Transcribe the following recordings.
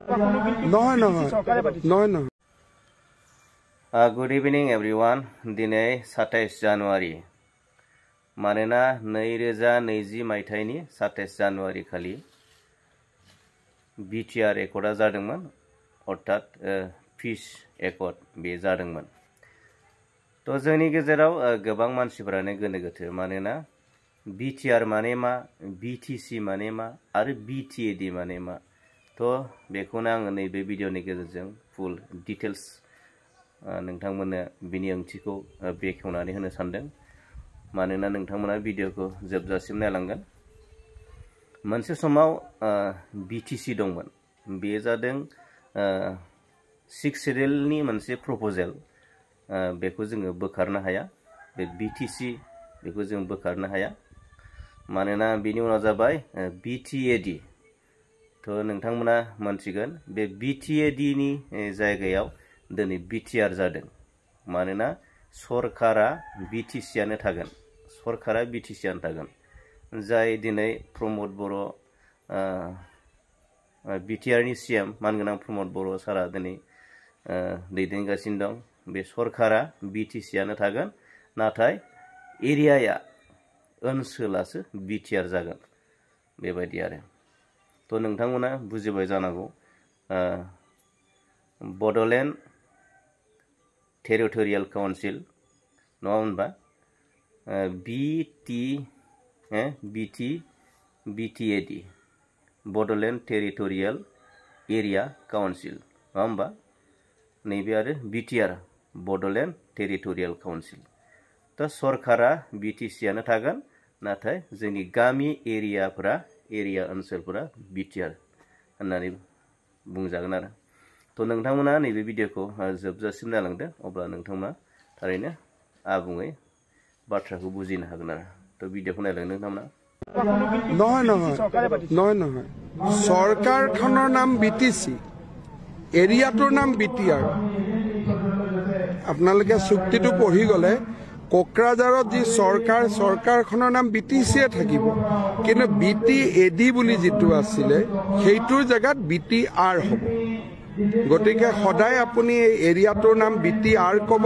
Good evening everyone. दिनै 27 जानुवारि मानोना 2020 मायथाइनि 27 जानुवारि खालि BTR एकर्डआ जादोंमोन अर्थात पीस एकर्ड बे जादोंमोन। तो जोंनि गेजेराव गोबां मानसिफोरानो गोनो गोथो मानोना BTR माने मा, BTC माने मा आरो BTAD माने मा। तो बेखौनो आङो नैबे भिडिअनि गेजेरजों फुल डिटेल्स नोंथांमोननो बिनि ओंथिखौ बेखेवनानै होनो सानदों। मानोना नोंथांमोना भिडिअखौ जोबजासिम नायलांगोन। मोनसे समाव BTC दंमोन। बेयो जादों 6 सिरियेलनि मोनसे प्रपोजेल। बेखौ जोङो बोखारनो हाया। बे BTC बेखौ जों बोखारनो हाया। मानोना बिनि उनाव जाबाय BTAD। तो नोंथांमोना मोनथिगोन बे BTAD नि जायगायाव दिनै BTR जादों। मानोना सरकारा BTC आनो थागोन। सरकारा BTC आनो थागोन। जाय दिनै प्रमद बर' BTR नि CM मानगोनां प्रमद बर' सारा दिनै दैदेनगासिनो दं। बे सरकारा BTC आनो थागोन। नाथाय एरियाया ओनसोलासो BTR जागोन। बेबायदि आरो। तो नोंथांमोना बुजिबाय जानांगौ बड'लेण्ड टेरिटरियेल काउन्सिल नङा होनबा BTAD Bodoland territorial area council नङा होनबा नैबे आरो BTR बड'लेण्ड टेरिटरियेल काउन्सिल। तो सरकारा BTC आनो थागोन। नाथाय जोंनि गामि एरिया ओनसोलफोरा BTR होननानै बुंजागोन आरो। तो नोंथांमोना नैबे भिडिअखौ जोबजासिम नायलांदो अब्ला नोंथांमोना थारैनो आबुङै बाथ्राखौ बुजिनो हागोन आरो। तो भिडिअखौ नायलांदो नोंथांमोना। নহয় চৰকাৰখনৰ নাম BTC, এৰিয়াটোৰ নাম BTR। আপোনালোকে চুক্তিটো পঢ়ি গ'লে কোকৰাঝাৰত যি চৰকাৰখনৰ নাম BTC থাকিব, কিন্তু BTAD বুলি যিটো আছিলে সেইটোৰ জেগাত BTR হ'ব। গতিকে সদায় আপুনি এই এৰিয়াটোৰ নাম BTR ক'ব,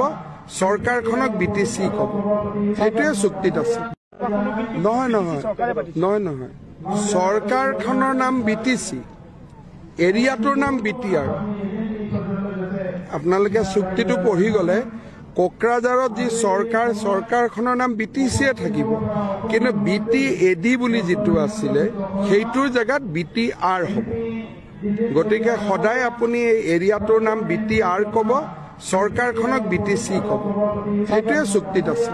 চৰকাৰখনক BTC ক'ব। সেইটোৱে চুক্তিত আছে। নহয় চৰকাৰখনৰ নাম BTC, এৰিয়াটোৰ নাম BTR। আপোনালোকে চুক্তিটো পঢ়ি গ'লে কোকৰাঝাৰত যি চৰকাৰখনৰ নাম BTC থাকিব, কিন্তু BTAD বুলি যিটো আছিলে সেইটোৰ জেগাত BTR হ'ব। গতিকে সদায় আপুনি এই এৰিয়াটোৰ নাম BTR ক'ব, চৰকাৰখনক BTC ক'ব। সেইটোৱে চুক্তিত আছে।